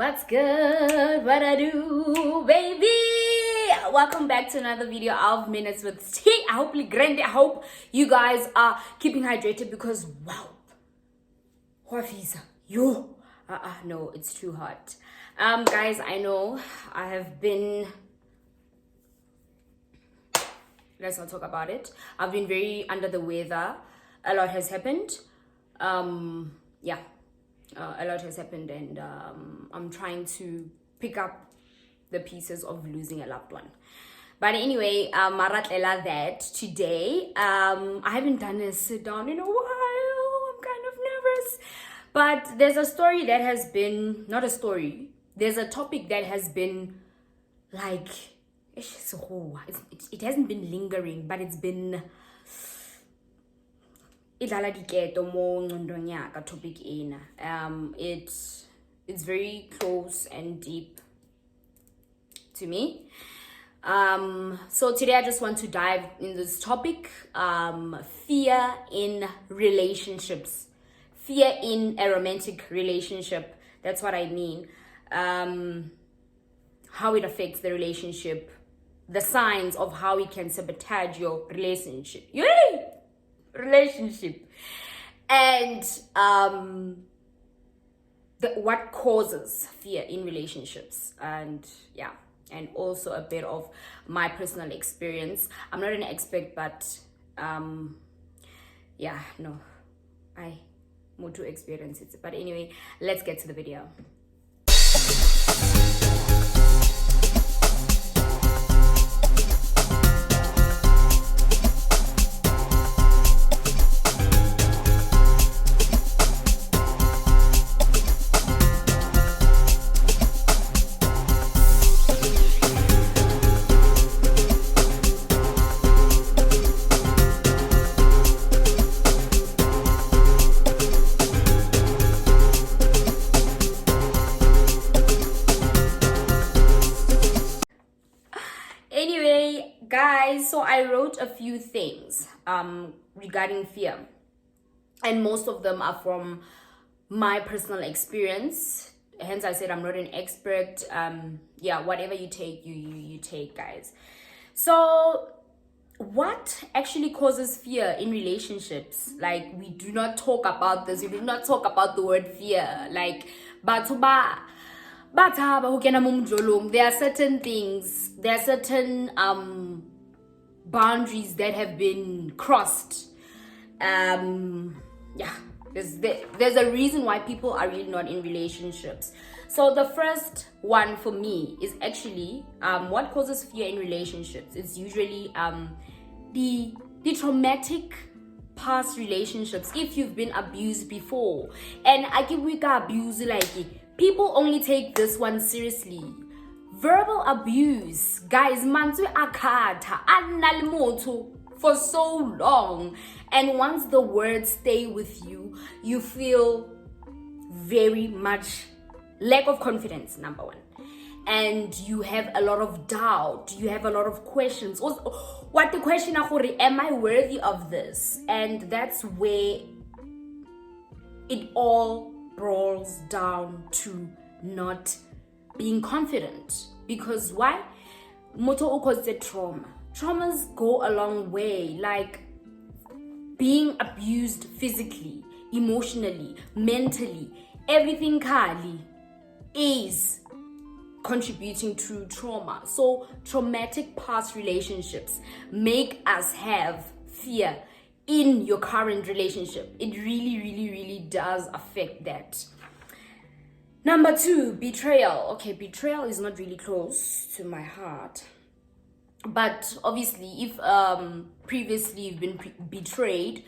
What's good? What I do, baby? Welcome back to another video of Minutes with T. I hope you guys are keeping hydrated because wow, Huafisa, yo, no, it's too hot. Guys, I know I have been. Let's not talk about it. I've been very under the weather. A lot has happened. Yeah. A lot has happened, and I'm trying to pick up the pieces of losing a loved one. But anyway, maratlela that today, I haven't done a sit down in a while. I'm kind of nervous. But there's a story that has been, not a story, there's a topic that has been like, it hasn't been lingering, but it's been topic in it's very close and deep to me. So today I just want to dive in this topic, fear in relationships, fear in a romantic relationship. That's what I mean. How it affects the relationship, the signs of how it can sabotage your relationship. Yay! Relationship, and what causes fear in relationships, and yeah, and also a bit of my personal experience. I'm not an expert, but yeah, no, I more to experience it. But anyway, let's get to the video. Anyway, guys, so I wrote a few things regarding fear, and most of them are from my personal experience. Hence I said I'm not an expert. Yeah, whatever you take, you take, guys. So what actually causes fear in relationships? Like, we do not talk about this. We do not talk about the word fear. Like, there are certain things, there are certain boundaries that have been crossed. Yeah, there's a reason why people are really not in relationships. So the first one for me is actually what causes fear in relationships. It's usually the traumatic past relationships. If you've been abused before, and I give we got abuse, like, people only take this one seriously. Verbal abuse, guys, manzwe akata analimoto for so long, and once the words stay with you, you feel very much lack of confidence, number one, and you have a lot of doubt, you have a lot of questions. What the question, am I worthy of this? And that's where it all boils down to not being confident. Because why? Moto causes trauma. Traumas go a long way. Like, being abused physically, emotionally, mentally, everything kali is contributing to trauma. So traumatic past relationships make us have fear in your current relationship. It really does affect that. Number two, betrayal. Okay, betrayal is not really close to my heart, but obviously if previously you've been betrayed,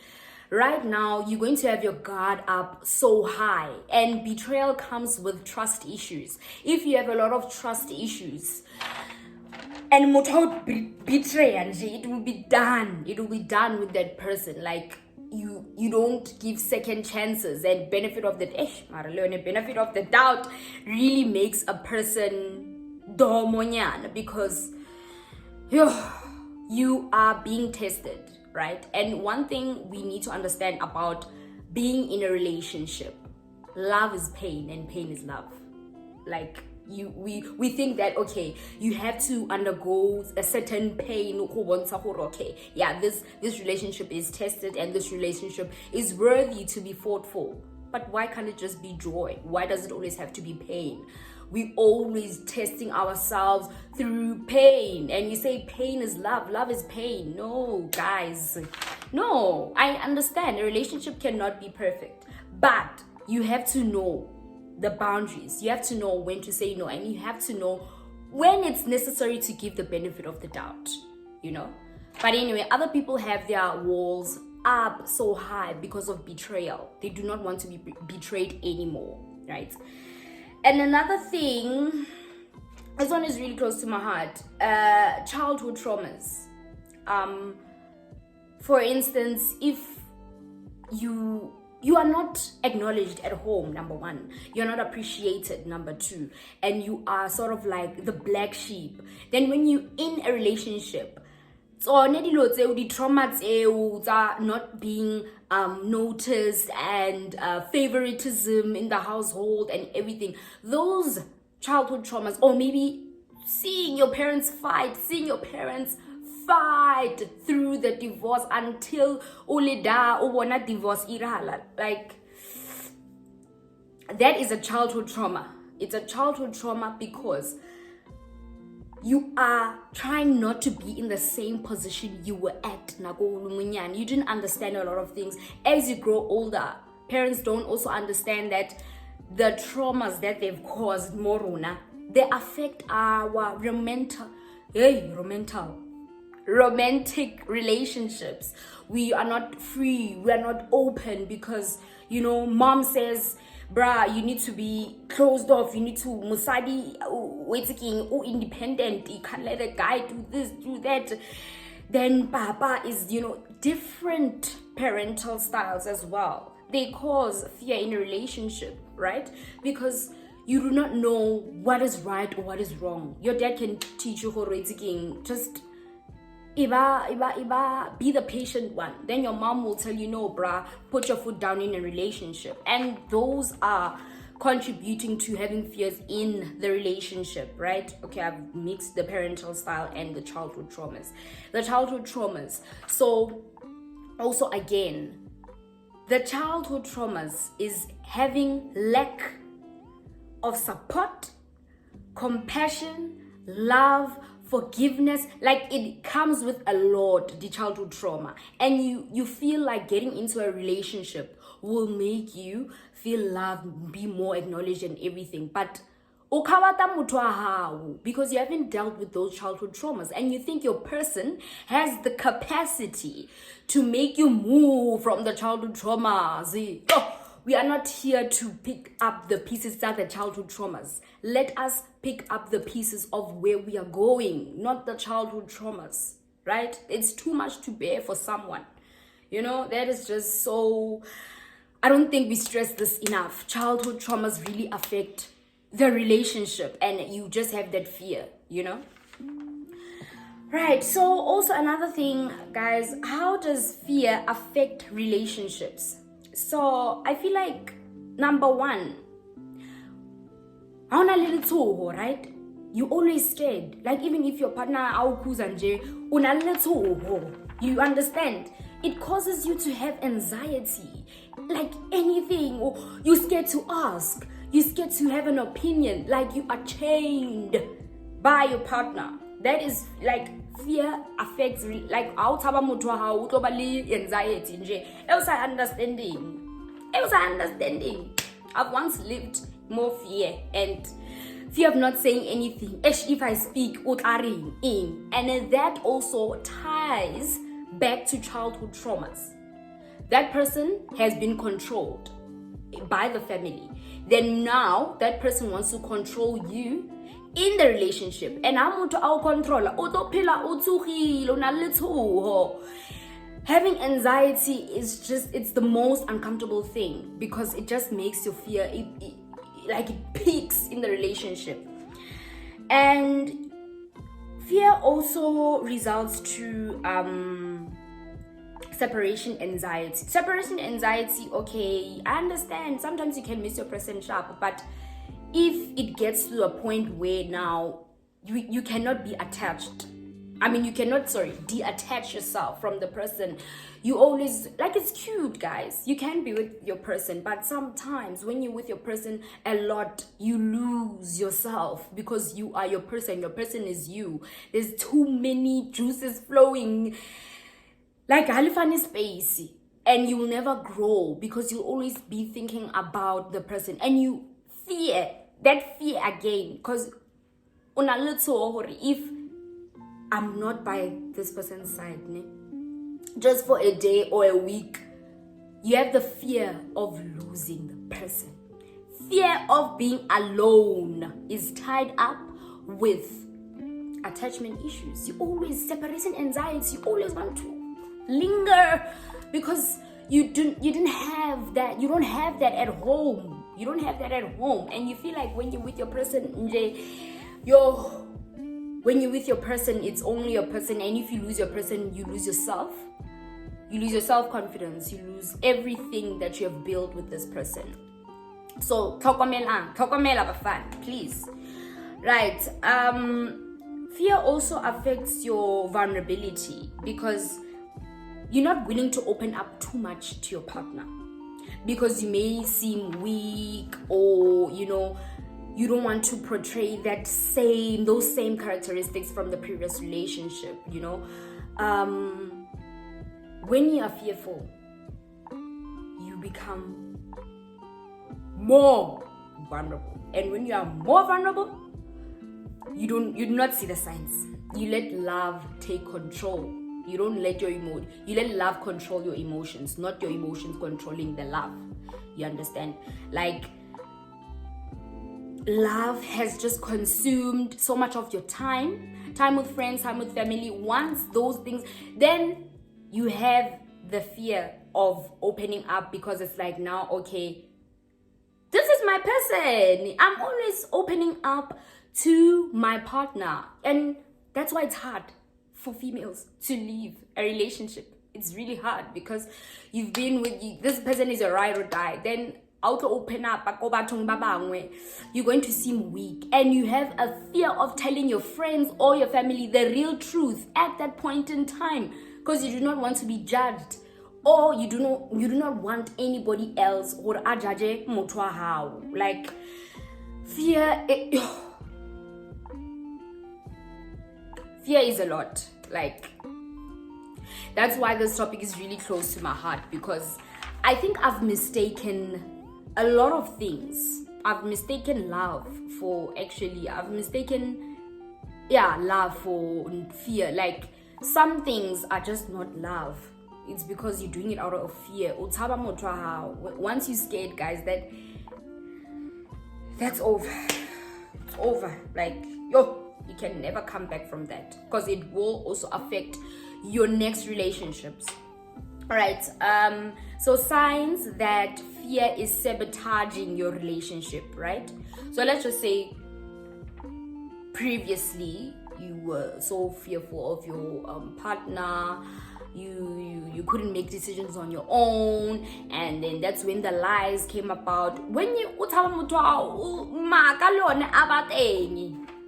right now you're going to have your guard up so high, and betrayal comes with trust issues. If you have a lot of trust issues and betray, it will be done with that person. Like, you don't give second chances, and benefit of the doubt really makes a person domonyan, because you are being tested, right? And one thing we need to understand about being in a relationship, love is pain and pain is love. like we think that, okay, you have to undergo a certain pain, okay, yeah, this relationship is tested and this relationship is worthy to be fought for. But why can't it just be joy? Why does it always have to be pain? We always testing ourselves through pain, and you say pain is love, love is pain. No, guys, no. I understand a relationship cannot be perfect, but you have to know the boundaries. You have to know when to say no, and you have to know when it's necessary to give the benefit of the doubt, you know. But anyway, other people have their walls up so high because of betrayal. They do not want to be betrayed anymore, right? And another thing, this one is really close to my heart, childhood traumas. For instance, if you are not acknowledged at home, number one, you're not appreciated, number two, and you are sort of like the black sheep, then when you in a relationship, the traumas are not being noticed, and favoritism in the household and everything, those childhood traumas, or maybe seeing your parents fight through the divorce until ulida ubona divorce irahala, like that is a childhood trauma. It's a childhood trauma because you are trying not to be in the same position you were at. You didn't understand a lot of things. As you grow older, parents don't also understand that the traumas that they've caused, morona, they affect our romantic relationships. We are not free, we are not open because, you know, mom says, bruh, you need to be closed off, you need to musadi waiting independent, you can't let a guy do this, do that. Then papa is, you know, different parental styles as well. They cause fear in a relationship, right? Because you do not know what is right or what is wrong. Your dad can teach you just Iba, be the patient one. Then your mom will tell you, no, bruh, put your foot down in a relationship. And those are contributing to having fears in the relationship, right? Okay, I've mixed the parental style and the childhood traumas. So, also again, the childhood traumas is having lack of support, compassion, love, forgiveness. Like, it comes with a lot, the childhood trauma, and you feel like getting into a relationship will make you feel loved, be more acknowledged and everything, but because you haven't dealt with those childhood traumas, and you think your person has the capacity to make you move from the childhood traumas. We are not here to pick up the pieces that are the childhood traumas. Let us pick up the pieces of where we are going, not the childhood traumas, right? It's too much to bear for someone. You know, that is just so... I don't think we stress this enough. Childhood traumas really affect the relationship, and you just have that fear, you know? Right, so also another thing, guys, how does fear affect relationships? So I feel like, number one, right? You always scared. Like, even if your partner you understand, it causes you to have anxiety. Like anything, or you're scared to ask, you're scared to have an opinion, like you are chained by your partner. That is like, fear affects, like, anxiety nje. Understanding. I've once lived more fear, and fear of not saying anything. If I speak, and that also ties back to childhood traumas. That person has been controlled by the family. Then now that person wants to control you in the relationship, and I'm to our controller. Having anxiety is just, it's the most uncomfortable thing, because it just makes you fear, like it peaks in the relationship. And fear also results to separation anxiety, okay, I understand sometimes you can miss your person sharp, but if it gets to a point where now you cannot be attached, I mean, you cannot, detach yourself from the person. You always, like, it's cute, guys. You can be with your person, but sometimes when you're with your person a lot, you lose yourself because you are your person. Your person is you. There's too many juices flowing, like halifani space, and you will never grow because you'll always be thinking about the person, and you fear again, because if I'm not by this person's side, ne? Just for a day or a week, you have the fear of losing the person. Fear of being alone is tied up with attachment issues. You always, separation anxiety, you always want to linger because you didn't have that. You don't have that at home. You don't have that at home, and you feel like when you're with your person, when you're with your person, it's only your person, and if you lose your person, you lose yourself. You lose your self-confidence. You lose everything that you have built with this person. So, thokomela bafana, please. Right. Fear also affects your vulnerability because you're not willing to open up too much to your partner because you may seem weak, or you don't want to portray those same characteristics from the previous relationship. When you are fearful, you become more vulnerable, and when you are more vulnerable, you do not see the signs. You let love take control. You don't let you let love control your emotions, not your emotions controlling the love. You understand? Like, love has just consumed so much of your time with friends, time with family. Once those things, then you have the fear of opening up because it's like, now, okay, this is my person. I'm always opening up to my partner. And that's why it's hard for females to leave a relationship. It's really hard because you've been with this person is your ride or die. Then auto open up, you're going to seem weak, and you have a fear of telling your friends or your family the real truth at that point in time because you do not want to be judged, or you do not want anybody else or ajaje motwa how. Like, fear is a lot. Like, that's why this topic is really close to my heart, because I think I've mistaken a lot of things. I've mistaken love for love for fear. Like, some things are just not love. It's because you're doing it out of fear. Once you're scared, guys, that's over. It's over. Like, you can never come back from that, because it will also affect your next relationships. All right. So signs that fear is sabotaging your relationship, right? So let's just say previously you were so fearful of your partner, you couldn't make decisions on your own, and then that's when the lies came about. When you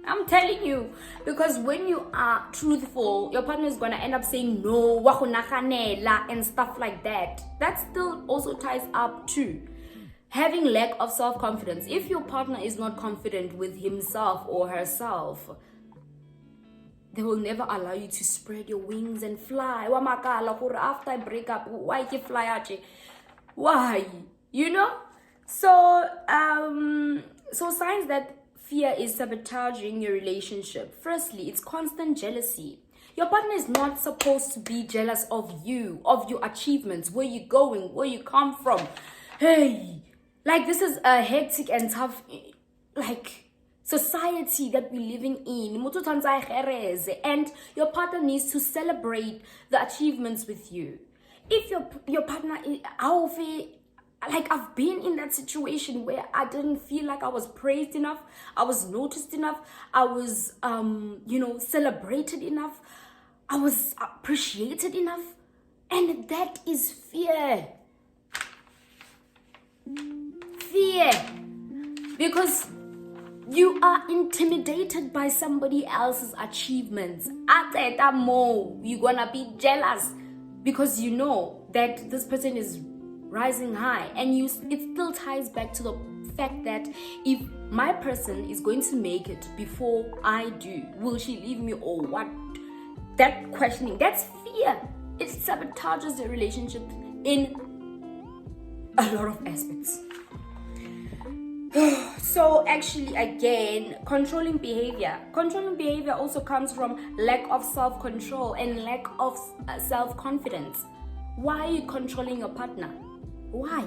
I'm telling you, because when you are truthful, your partner is gonna end up saying no, and stuff like that. That still also ties up to having lack of self-confidence. If your partner is not confident with himself or herself, they will never allow you to spread your wings and fly. After I break up, why you fly? Why? So signs that fear is sabotaging your relationship. Firstly, it's constant jealousy. Your partner is not supposed to be jealous of you, of your achievements, where you're going, where you come from. Hey, like, this is a hectic and tough, like, society that we're living in. And your partner needs to celebrate the achievements with you. If your partner is, like, I've been in that situation where I didn't feel like I was praised enough, I was noticed enough, I was celebrated enough, I was appreciated enough, and that is fear. Because You are intimidated by somebody else's achievements. At that moment, you're gonna be jealous because you know that this person is rising high, and it still ties back to the fact that if my person is going to make it before I do, will she leave me or what? That questioning, that's fear. It sabotages the relationship in a lot of aspects. So actually, again, controlling behavior also comes from lack of self-control and lack of self-confidence. Why are you controlling your partner? Why?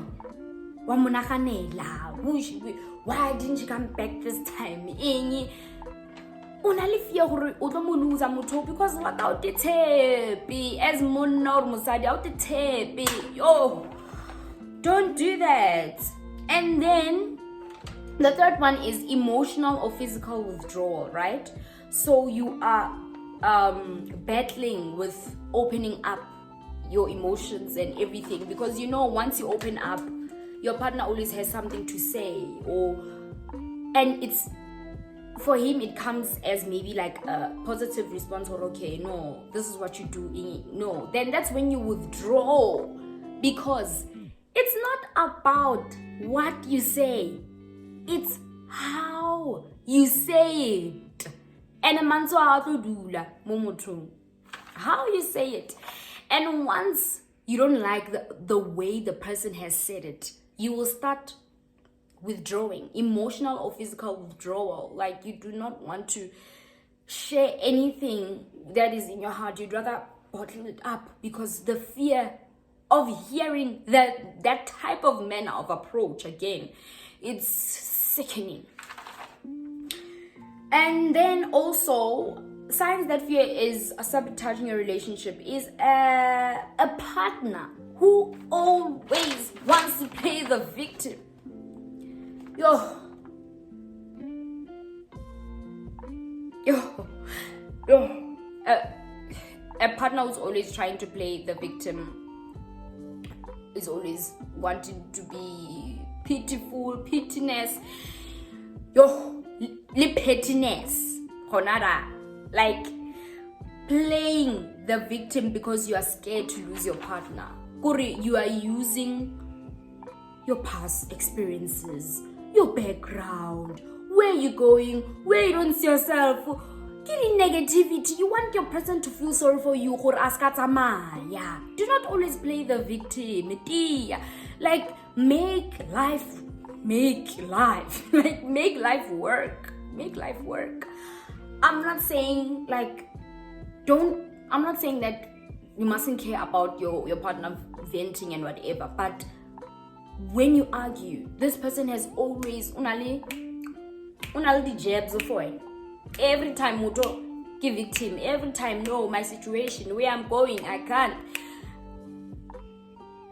Why didn't you come back this time? Because without the tape, as monna or musadi out the tape, don't do that. And then the third one is emotional or physical withdrawal, right? So you are battling with opening up your emotions and everything, because you know once you open up, your partner always has something to say, and it's for him it comes as maybe like a positive response, or okay, no, this is what you do, no, then that's when you withdraw, because it's not about what you say, it's how you say it. And a man's how you say it. And once you don't like the way the person has said it, you will start withdrawing, emotional or physical withdrawal. Like you do not want to share anything that is in your heart. You'd rather bottle it up because the fear of hearing that type of manner of approach again, it's sickening. And then also signs that fear is sabotaging a relationship is a partner who always wants to play the victim. A partner who's always trying to play the victim is always wanting to be pitiful, pitiness, pettiness, like playing the victim because you are scared to lose your partner. You are using your past experiences, your background, where you're going, where you don't see yourself, getting negativity. You want your person to feel sorry for you. Do not always play the victim. Like make life like make life work. I'm not saying that you mustn't care about your partner venting and whatever, but when you argue, this person has always unali the jabs for it. Every time muto give victim, every time no, my situation, where I'm going, I can't.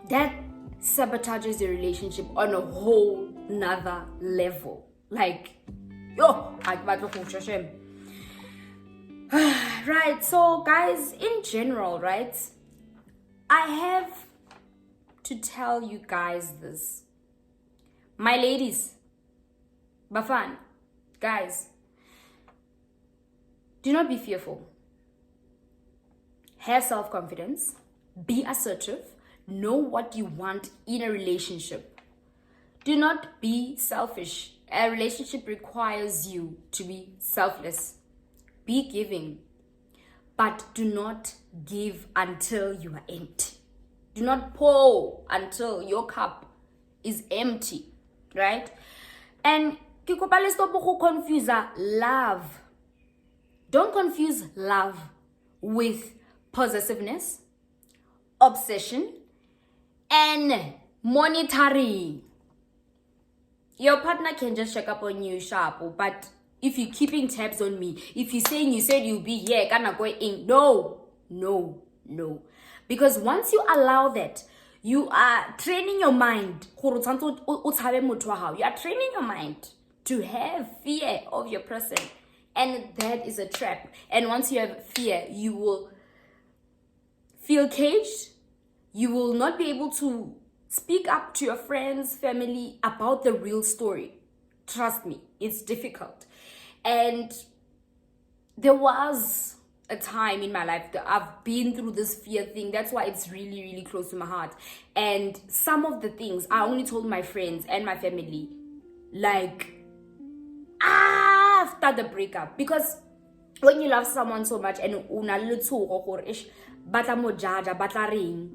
That sabotages the relationship on a whole nother level. Like, right, so guys, in general, right, I have to tell you guys this. My ladies, Bafan, guys, do not be fearful. Have self-confidence. Be assertive. Know what you want in a relationship. Do not be selfish. A relationship requires you to be selfless. Be giving. But do not give until you are empty. Do not pour until your cup is empty. Right? And confuse love. Don't confuse love with possessiveness, obsession, and monitoring. Your partner can just check up on you sharp, but if you're keeping tabs on me, if you're saying you said you'll be here, gonna go in, no. Because once you allow that, you are training your mind. You are training your mind to have fear of your person. And that is a trap. And once you have fear, you will feel caged. You will not be able to speak up to your friends, family about the real story. Trust me, it's difficult. And there was a time in my life that I've been through this fear thing. That's why it's really, really close to my heart. And some of the things I only told my friends and my family, like, after the breakup. Because when you love someone so much and una letshogo gore ish batla mo jaja batla reng,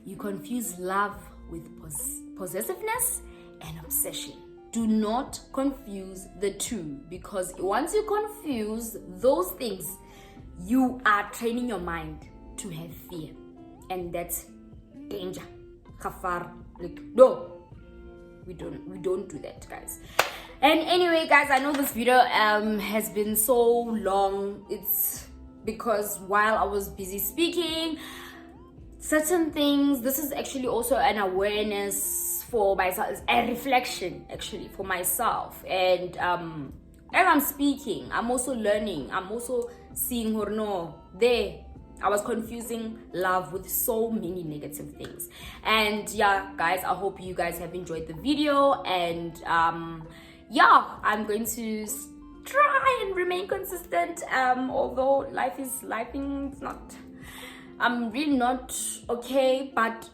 you confuse love with possessiveness and obsession. Do not confuse the two, because once you confuse those things, you are training your mind to have fear, and that's danger. Kafar, like, no, we don't do that, guys. And anyway, guys, I know this video has been so long. It's because while I was busy speaking certain things, this is actually also an awareness for myself, a reflection actually for myself. And as I'm speaking, I'm also learning, I'm also seeing or no, I was confusing love with so many negative things. And yeah, guys, I hope you guys have enjoyed the video. And yeah, I'm going to try and remain consistent, although life is it's not, I'm really not okay, but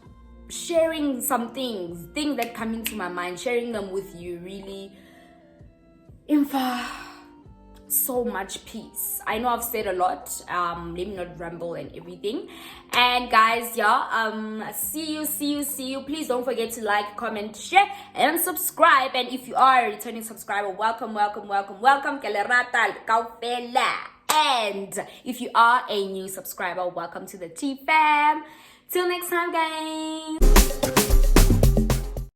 sharing some things that come into my mind, sharing them with you really infer so much peace. I know I've said a lot, let me not ramble and everything. And guys, yeah, see you. Please don't forget to like, comment, share, and subscribe. And if you are a returning subscriber, welcome. And if you are a new subscriber, welcome to the T fam. Till next time, guys.